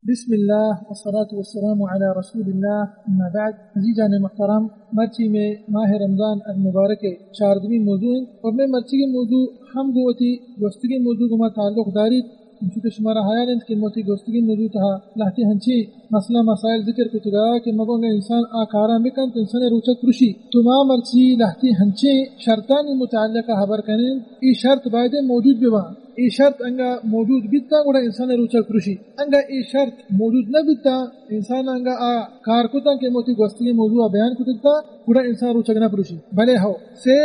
بسم الله والصلاة والسلام على رسول الله اما بعد عزیزان محترم مرچی میں ماہ رمضان المبارک 14ویں موضوع اور میں مرچی کے موضوع ہم گوتی گوستگی موضوع کو تعلق داری چونکہ شمارا حیال کہ موتی گوستگی موضوع تھا لہتی ہنچی مسئلہ مسائل ذکر کو تگا کہ مگوں نے انسان آکارا مکن تو انسان روچک پرشی تما مرچی لہتی ہنچی شرطانی متعلقہ خبر کریں ای شرط باید موجود بیوان ای شرط انگا موجود بیتا گوڑا انسان روچک پرشی انگا ای شرط موجود نہ بیتا انسان انگا کار کتا کہ موتی گوستگی موضوع بیان کتا گوڑا انسان روچک نہ پرشی بلے ہو سے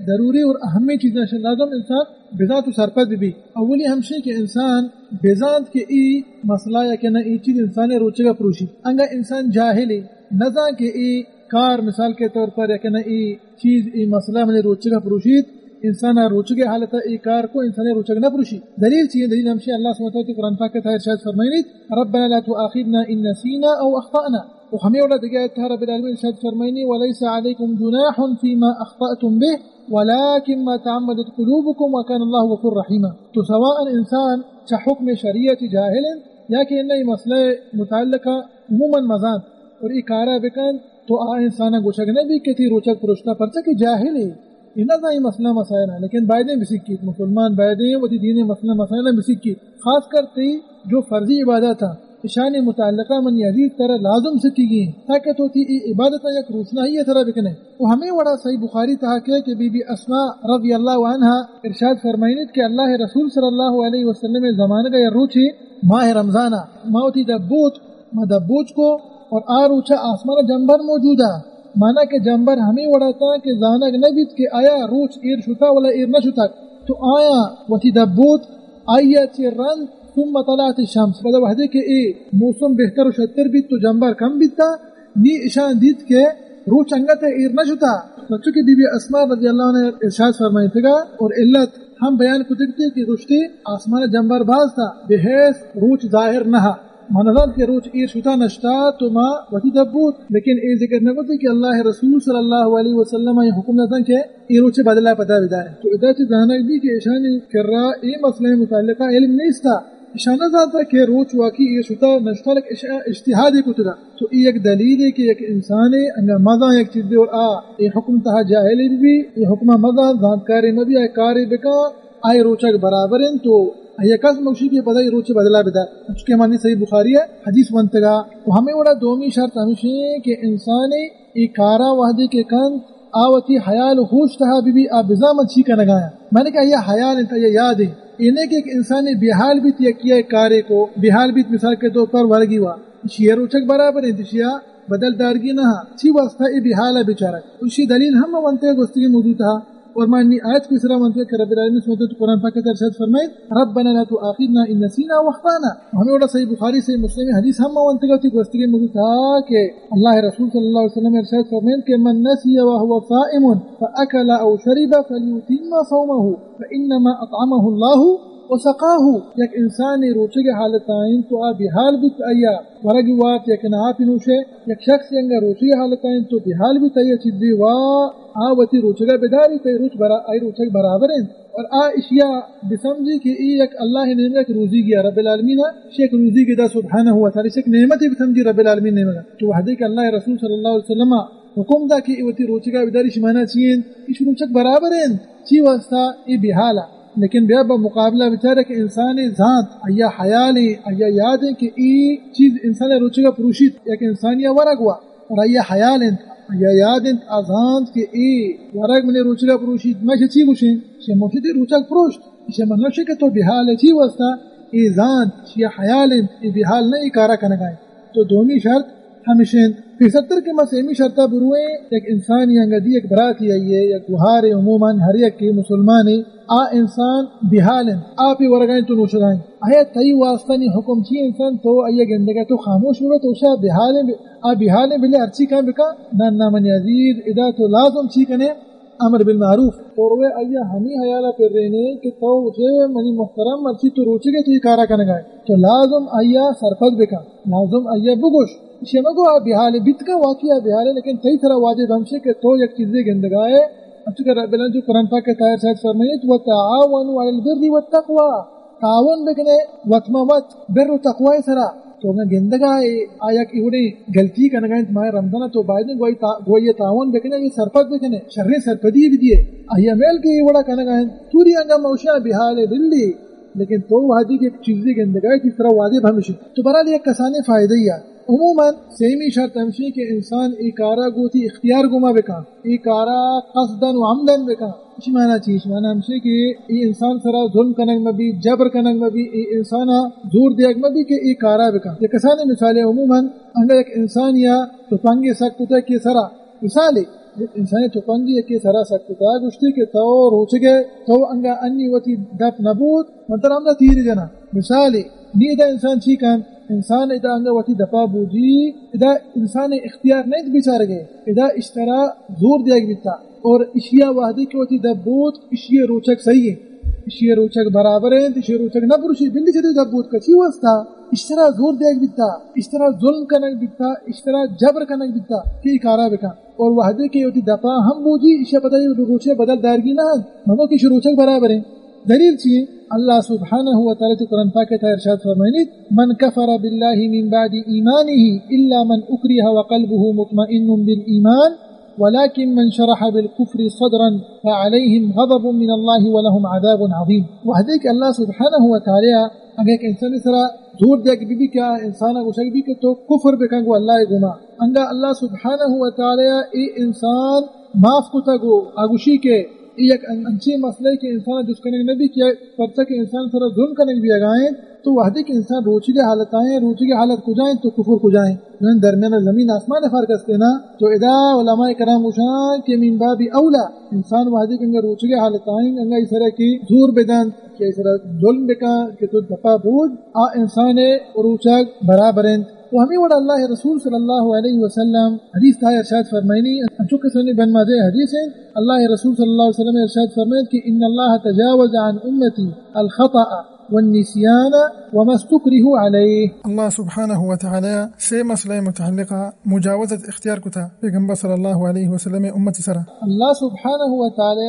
ضروری اور اہمی چیزیں لازم انسان بذات و سرپد بھی اولی ہمشی کہ انسان بذات کے ای مسئلہ یا کہ نہ ای چیز انسان روچک پروشی انگا انسان جاہلی نزا کہ ای کار مثال کے طور پر یا کہ نہ ای چیز ای مسئلہ میں روچک پروشید انسان روچک حالت ای کار کو انسان روچک نہ پروشی دلیل چیئے دلیل ہمشی اللہ سبحانہ وتعالی قرآن پاک کے تحت ارشاد فرمائنی ربنا لا تؤاخذنا ان نسینا او اخطأنا وہمیں اولا دگیت رب العالمین ارشاد فرمائنی ولیس علیکم جناح فیما اخطأتم به ولكن ما تعمدت قلوبكم وكان الله غفور رحيما تو سواء انسان حکم شریعت جاہل یا کہ انہی مسئلہ متعلقہ عموماً مزان اور ای کارا بکن تو انسانا گوشک نبی کتی روچک پرشتا پرچا کہ جاہل ہے انہا ہی مسئلہ مسائل ہیں لیکن بائدیں بسک کی مسلمان بائدیں و دین مسئلہ مسائل بسک کی خاص کرتی جو فرضی عبادت تھا اشان متعلقہ من یزید طرح لازم سکی گئی تاکہ ہوتی عبادت یک روشنا ہی طرح بکنے تو ہمیں وڑا صحیح بخاری تھا کہ بی بی اسماء رضی اللہ عنہ ارشاد فرمائنیت کہ اللہ رسول صلی اللہ علیہ وسلم زمانے کا یہ روچی ماہ رمضانہ موتی دبوت مدبوت کو اور آروچا آسمان جنبر موجودہ مانا کہ جنبر ہمیں وڑا تھا کہ زانگ نبیت کہ آیا روچ ایر شتا ولا ایر نہ شتا تو آیا وتی دبوت آیا چرن ثم طلعت الشمس فدا وحدے کہ اے موسم بہتر و شتر بیت تو جنبر کم بیتا نی اشان دیت کہ روچ انگت ایر نہ شتا چونکہ بی بی اسماء رضی اللہ عنہ ارشاد فرمائی تھا اور علت ہم بیان کو دیکھتے کہ رشتے آسمان جنبر باز تھا بحیث روچ ظاہر نہ منظر کے روچ ایر شتا نشتا تو ما وتی دبوت لیکن اے ذکر نہ کرتے کہ اللہ رسول صلی اللہ علیہ وسلم یہ حکم نہ کہ ایر روچ بدلا پتا بدا ہے تو ادا سے جانا دی کہ اشان کر رہا اے مسئلہ متعلقہ علم نہیں تھا اشانہ ذاتا کہ روچ واقعی یہ شتا نشتا لک اجتہادی کو تدا تو ایک دلیل ہے کہ ایک انسان ہے مزا ایک چیز دے اور یہ حکم تہا جاہلی بھی یہ حکم مزا ذاتکاری نبی آئے کاری بکا آئے روچک برابر ہیں تو یہ کس موشی کی پتہ روچ بدلا بدا اس کے معنی صحیح بخاری ہے حدیث منتگا تو ہمیں وڑا دومی شرط ہمشی ہے کہ انسان اکارا وحدی کے کن آوتی حیال ہوش تہا بھی آبزامت چی کا نگایا میں نے کہا یہ حیال انتا یہ یاد ہے انہیں کہ ایک انسان بحال بیت یا کیا کارے کو بحال بیت مثال کے طور پر ورگی ہوا شیئر روچک برابر ہے دشیا بدل دارگی نہ چی واسطہ ای بحال ہے بیچارہ اسی دلیل ہم منتے گستگی موجود تھا اور معنی آیت کی سرا منتے کہ رب العالمین سمجھتے قرآن پاک کا ارشاد فرمائے ربنا لا تؤاخذنا ان نسینا واخطانا ہمیں وڑا صحیح بخاری سے مسلم حدیث ہم منتے گا گستگی موجود تھا کہ اللہ رسول صلی اللہ علیہ وسلم ارشاد فرمائے کہ من نسی وهو صائم فاكل او شرب فليتم صومه فانما اطعمه الله وسقاه یک انسان روچے کے حالت آئین تو بحال بیت آیا ورگی وات یک نعاف نوشے یک شخص ینگا روچے کے حالت آئین تو بحال بیت آیا چیزی آواتی روچے کا بداری تی روچک برابر ہیں اور اشیاء بسمجھی کہ ای یک اللہ نعمت روزی گیا رب العالمین شیخ روزی کی دا سبحانہ ہوا تعالی شیخ نعمت ہی بسمجھی رب العالمین نعمت تو وحدی کہ اللہ رسول صلی اللہ علیہ وسلم حکم دا کہ ایواتی روچے کا بداری شمانا چیئن ایش روچک برابر ہیں چی واسطہ ای بحالا لیکن بیا با مقابلہ بچارے کہ انسان ذات ایا حیال ایا یاد ہے کہ ای چیز انسان روچے کا پروشید یک انسانیہ ورگ ہوا اور ایا حیال ایا یاد آزان کہ ای ورگ من روچے کا پروشید میں چی گوشیں شے موشید روچک پروشت شے منوشے کہ تو بحال ہے چی واسطہ ای ذات شے حیال ای بحال نہیں کارا کنگائیں تو دومی شرط ہمیشن پھر 70 کے مسئمی شرطہ بروئے ایک انسان ینگدی ایک براتی آئیے یا گوھار عموماً ہر ایک کی مسلمانی انسان بحال آپ ہی ورگائیں تو نوشدائیں آیا تئی واسطہ نہیں حکم چی انسان تو آئیے گندگا تو خاموش ہوئے تو اسے بحال بلے ارچی کام بکا نانا من یزید ادا تو لازم چی کنے امر بالمعروف اور وہ آیا ہمیں حیالہ پر رہنے کہ تو اسے منی محترم ارچی تو روچے گے تو یہ کارا کنگائے تو لازم آیا سرپد بکا لازم آیا بگوش اسے مگو بحال بیت کا واقعہ بحال ہے لیکن صحیح طرح واجب ہمشے کہ تو یک چیزیں گندگائے اچھا رب العالمین جو قرآن پاک کے تائر شاید فرمائیت وَتَعَاوَنُوا عَلَى الْبِرِّ وَالتَّقْوَى تعاون بکنے وطموت بر و تقوی سرا تو میں گندگا آیا کہ اڑے غلطی کا نگاہ ماہ رمضان تو بعد گوئی تعاون بکنے یہ سرپد بکنے شر سرپدی بھی دیے آیا میل کے بڑا کا نگاہ توری انگا موشا بحال دلی لیکن تو وادی کی چیزیں گندگا جس طرح واجب ہمیشہ تو برحال ایک کسانے فائدہ ہی عموماً سیمی شرط ہمشی کہ انسان ایکارا گوتی اختیار گما بکا ایکارا قصدن و عمدن بکا اسی معنی چیز معنی ہمشی کہ ای انسان سرا ظلم کننگ مبی جبر کننگ مبی ای انسان زور دیگ مبی کہ ایکارا بکا یہ کسانے مثالیں عموماً اگر ایک انسان یا تو پنگی سکتا کی سرا مثالی انسانی تو پنگی کی سرا سکتا گشتی کے تو روچگے تو انگا انی وتی دپ نبود منتر ہمنا تیر جنا مثالی نیدہ انسان چیکن انسان اذا انگا وتی دپا بوجی اذا انسان اختیار نہیں بیچار گئے اذا اشترا زور دیا بیتا اور اشیاء وحدی کی وتی دبوت اشیاء روچک صحیح ہے اشیاء روچک برابر ہیں اشیاء روچک نہ پروشی بلی سے دبوت کچی واسطہ اشترا زور دیا بیتا اشترا ظلم کنک بیتا اشترا جبر کنک بیتا کی کارا بکا اور وحدی کی وتی دپا ہم بوجی اشیاء پتہ روچے بدل دارگی نہ منو کی روچک برابر ہیں دلیل چیئے اللہ سبحانہ وتعالی قرآن پاک کا ارشاد فرمائے من کفر باللہ من بعد ایمانہ الا من اکرہ وقلبہ مطمئن بالایمان ولكن من شرح بالكفر صدرا فعليهم غضب من الله ولهم عذاب عظيم وهذيك الله سبحانه وتعالى اگر انسان سرا زور دیکھ بھی کیا انسان گوشک بھی کہ تو کفر بکنگو اللہ گما انگا اللہ سبحانہ وتعالی ای انسان معاف کو تگو اگوشی کے ایک اچھی مسئلہ کہ انسان جس کرنے نبی کیا پرچہ کہ انسان سر ظلم کرنے بھی اگائیں تو وحدی کہ انسان روچی کے حالت آئیں روچی کے حالت کو جائیں تو کفر کو جائیں درمیان زمین آسمان فرق استے نا تو ادا علماء کرام وشان کہ من باب اولا انسان وحدی کہ انگا روچی کے حالت آئیں انگا اس طرح کی زور بدن کہ اس طرح ظلم بکا کہ تو دفع بوجھ انسان روچک برابریں تو ہمیں وڑا اللہ رسول صلی اللہ علیہ وسلم حدیث تھا ارشاد فرمائنی چونکہ سنی بن ماجہ حدیث ہے اللہ رسول صلی اللہ علیہ وسلم ارشاد فرمائن کہ ان اللہ تجاوز عن امتی الخطأ والنسيان وما استكره عليه اللہ سبحانہ وتعالی سے مسئلہ متعلقہ مجاوزت اختیار کو تھا پیغمبر صلی اللہ علیہ وسلم امت سرا اللہ سبحانہ وتعالی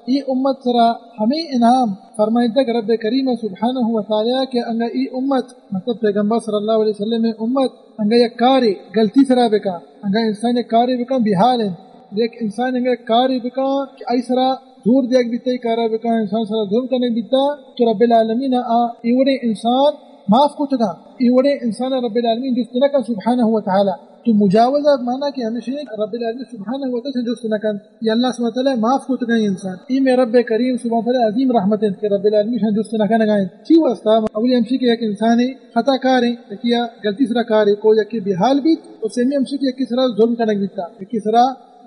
ای امت سرا ہمیں انعام فرمائے تک رب کریم سبحانہ وتعالی کہ انگا ای امت مطلب پیغمبر صلی اللہ علیہ وسلم امت انگا یک کاری غلطی سرا بکا انگا انسان یک کاری بکا بحال ہے ایک انسان انگا کاری بکا کہ ای سرا زور دیکھ بیتا کارا بکا انسان سرا ظلم کرنے بیتا تو رب العالمین ایوڑے انسان معاف کو تگا ایوڑے انسان رب العالمین جس نکا سبحانہ وتعالی تو مجاوزہ مانا کہ ہمیشہ رب العالمین سبحانہ وتعالی جس نکا یا اللہ سبحانہ وتعالی معاف کو تگا انسان ای میں رب کریم سبحانہ وتعالی عظیم رحمت ہے کہ رب العالمین جس نکا نگائیں چی واسطہ اولی ہمشی کہ ایک انسان خطا کاریں کیا غلطی سرا کارے کو یا کہ بحال بیت اور سیمی ہمشی کہ ایک سرا ظلم کرنے بیتا ایک سرا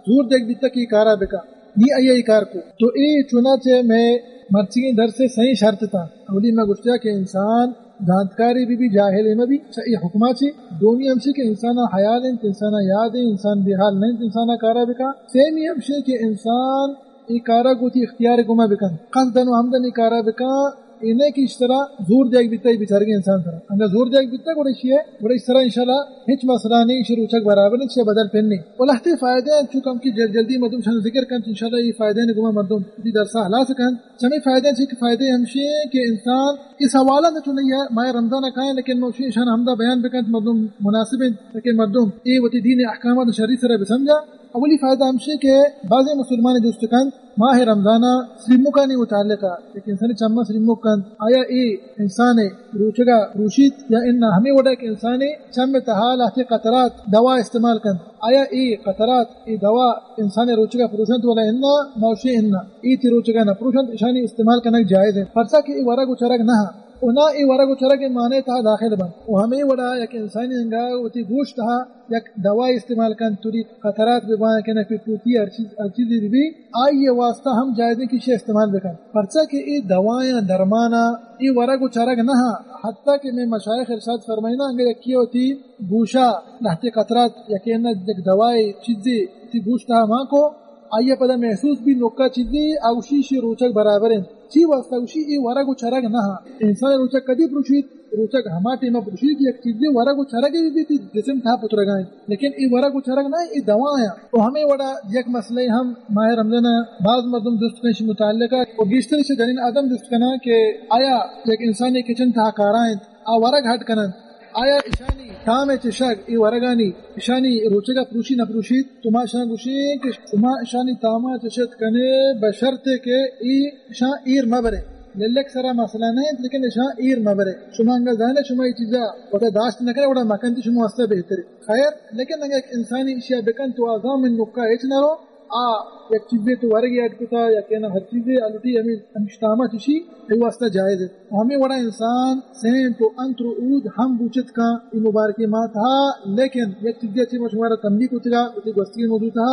زور دیکھ بیتا کہ کارا بکا یہ آئی کار کو تو ای چنانچہ میں مرچی در سے صحیح شرط تھا اولی میں گشتیا کہ انسان جانتکاری بھی جاہل میں بھی صحیح حکمہ چی دونی ہمشی کہ انسان حیال ہیں انسان یاد ہیں انسان بحال نہیں انسان کارا بکا سیمی ہمشی کہ انسان ای کارا کو تی اختیار گما بکن قصدن و حمدن ای کارا بکا انہیں کی اس طرح زور دیکھ بیتا ہی بیچار کے انسان طرح انگا زور دیکھ بیتا گوڑا شیئے گوڑا اس طرح انشاءاللہ ہچ مسئلہ نہیں شروع چک برابر نہیں شیئے بدل پہننے ولہتے فائدے ہیں چونکہ ہم کی جلدی مردم شان ذکر کریں انشاءاللہ یہ فائدے ہیں گمہ مردم دی درسہ حلا سکیں چمی فائدے ہیں کہ فائدے ہمشی کہ انسان اس حوالہ میں تو نہیں ہے ماہ رمضان کھائیں لیکن موشی شان حمدہ بیان بکن مردم مناسب ہیں لیکن مردم ای وتی دین احکامات شریع سرہ بسمجھا اولی فائدہ ہمشی کہ بعض مسلمان دوستکان ماہ رمضانہ سریمکانی متعلقہ ایک انسانی چمہ سریمکان آیا ای انسان روچگا روشید یا انہا ہمیں وڈا کہ انسانی چمہ تحال احتی قطرات دوا استعمال کن آیا ای قطرات ای دوا انسانی روچگا پروشنت والا انہا موشی انہا ای تی روچگا نا پروشنت اشانی استعمال کرنا جائز ہے پرسا کہ ای ورگ و چرگ نہ اونا ای ورگ و چرگ مانے تھا داخل بن و ہمیں وڈا یک انسانی انگا وتی گوشت تھا یک دوائی استعمال کن توری قطرات ببانے کنے پی پوتی ہر چیزی بھی آئیے واسطہ ہم جائزیں کی شے استعمال بکن پرچہ کہ ای دوائیں درمانا ای ورگ و چرگ نہ حتیٰ کہ میں مشایخ ارشاد فرمائنا انگا یکی ہوتی گوشا لہتی قطرات یکی یک دوائی چیزی تی گوشت ماں کو آئیے پدا محسوس بھی نکا چیزی اوشی شی روچک برابر ہیں چی واسطہ اوشی ای ورگ و چرگ نہ انسان روچک کدی پروشید روچک ہما ٹیمہ پروشید کی ایک چیزی ورگ و چرگ بھی تھی جسم تھا پترگائیں لیکن ای ورگ و چرگ نہ ای دوائیں تو ہمیں وڑا یک مسئلہ ہم ماہ رمضان بعض مردم دوست کنش متعلقہ اور بیشتر سے جنین آدم دوست کنا کہ آیا ایک انسانی کچن تھا کارائیں ورگ ہٹ کنن آیا اشانی تام چشاگ ای ورگانی اشانی روچگا پروشی نپروشید تو ما اشان گوشین کہ شما اشانی تاما چشت کنے بشرط کہ ای اشان ایر مبرے للک سرا مسئلہ نہیں لیکن اشان ایر مبرے شما انگا زانے شما ای چیزا وقت داشت نکرے وڑا مکن تی شما واسطہ بہتر خیر لیکن اگر ایک انسانی اشیاء بکن تو آزام من نکا ایچ نہ رو ایک چیزیں تو ورگی ایڈ کتا یا کہنا ہر چیزیں الٹی ہمیں اشتامہ چشی ای واسطہ جائز ہے ہمیں وڑا انسان سین تو انتر اود ہم بوچت کا ای مبارکی ماں تھا لیکن ایک چیزیں اچھی شمارا تنبیہ کو تگا اسی گوستی موضوع تھا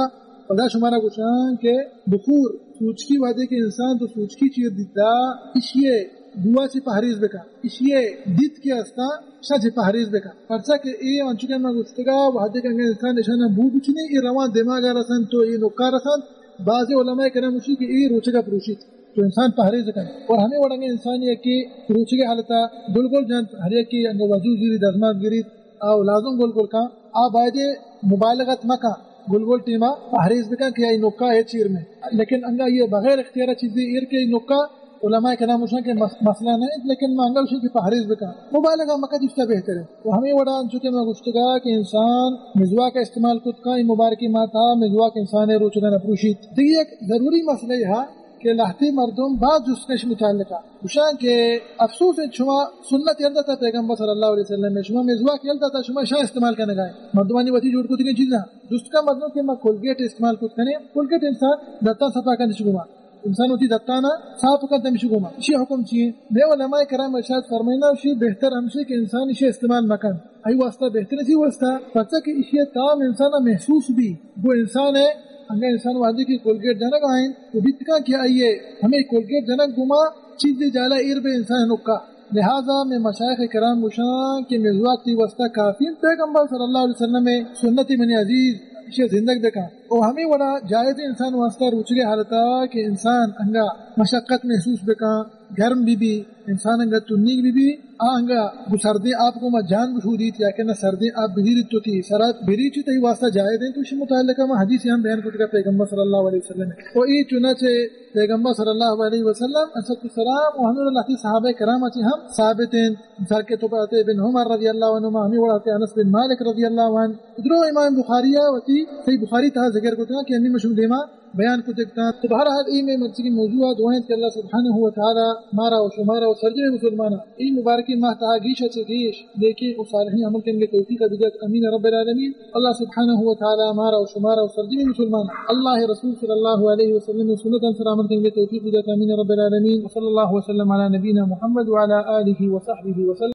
خدا شمارا گوشان کہ بخور سوچکی وعدے کے انسان تو سوچکی چیز دیتا اشیے دعا سے پہریز بکا اشیے دیت کے استا شاہ پہریز بکا پرچا کہ ای انچکے میں گفتگا وعدے کے انسان نشانہ بو بچنی ای روان دماغ رسن تو ای نکا رسن بعض علماء کرام اسی کہ ای روچے کا پروشید تو انسان پہریز کرے اور ہمیں وڑنگے انسان یہ کہ روچے کے حالتا گل گل جان ہر ایک کی انگو وجود گیری دزمات گیری او لازم گل گل کا آبائدے مبالغت مکا گل گل ٹیما پہریز بکا کہ ای نکا ہے چیر میں لیکن انگا یہ بغیر اختیارہ چیزیں ایر کے نکا علماء کرام اشان کے مسئلہ نہیں لیکن میں انگا اشان کی پہریز بکا مبالغہ مکا جستا بہتر ہے تو ہمیں وڑا انچکے میں گشتگا کہ انسان مزوا کا استعمال خود کا مبارکی ماں تھا مزوا کے انسان ہے روچگا نپروشید تو یہ ایک ضروری مسئلہ یہ ہے کہ لہتی مردم بعض جسکش متعلقہ اشان کے افسوس ہے شما سنت یلتا تھا پیغمبر صلی اللہ علیہ وسلم میں شما مزوا یلتا تھا شما شاہ استعمال کرنے گئے مردمانی وتی جوڑ کو تین چیزاں جس کا مطلب کہ میں کولگیٹ استعمال خود کرنے کولگیٹ انسان دتا صفا کرنے شگوما انسان ہوتی دتانا صاف کرتے میں شگوما اسی حکم چیئے میں علماء کرام ارشاد فرمائنا اسی بہتر ہمشے کہ انسان اسی استعمال مکن ای واسطہ بہتر اسی واسطہ پتہ کہ اسی تام انسان محسوس بھی وہ انسان ہے اگر انسان وادی کی کولگیٹ جنک آئیں تو بیتکا کیا آئیے ہمیں کولگیٹ جنک گما چیز جالا ایر بے انسان نکا لہذا میں مشایخ کرام گوشاں کہ مزواق تی واسطہ کافی پیغمبر صلی اللہ علیہ وسلم میں سنتی من عزیز اسے زندگ دیکھا اور ہمیں وڑا جائز انسان واسطہ روچگے حالتا کہ انسان انگا مشقت محسوس بکا گرم بھی انسان انگا تنیگ بھی آنگا سردی آپ کو میں جان بشودیت یا کہ نہ سردی آپ بھیریت تو تھی سرات بھیریچی تھی واسطہ جائز ہیں تو اسی متعلقہ میں حدیث ہم بیان کرتے پیغمبر صلی اللہ علیہ وسلم اور یہ چنانچہ پیغمبر صلی اللہ علیہ وسلم اسد السلام و حضور اللہ کی صحابہ کرام اچھی ہم ثابت ہیں مثال کے طور پر بن عمر رضی اللہ عنہ ہمیں وڑاتے انس بن مالک رضی اللہ عنہ ادھرو امام بخاریہ وتی صحیح بخاری تھا ذکر کرتے ہیں کہ امی مشہور دیما بیان کو دیکھتا تو بہرحال ای میں مرضی کی موضوع دعائیں کہ اللہ سبحانہ و تعالی مارا و شمارا و سرجے مسلمانہ ای مبارکی ماہ تہا گیشہ سے گیش لیکن و صالحین عمل کے توفیق دیگر امین رب العالمین اللہ سبحانہ و تعالی مارا و شمارا و سرجے مسلمانہ اللہ رسول صلی اللہ علیہ وسلم سنت انصر عمل کے توفیق دیگر امین رب العالمین صلی اللہ وسلم علی نبینا محمد وعلی آلہ وصحبہ وسلم.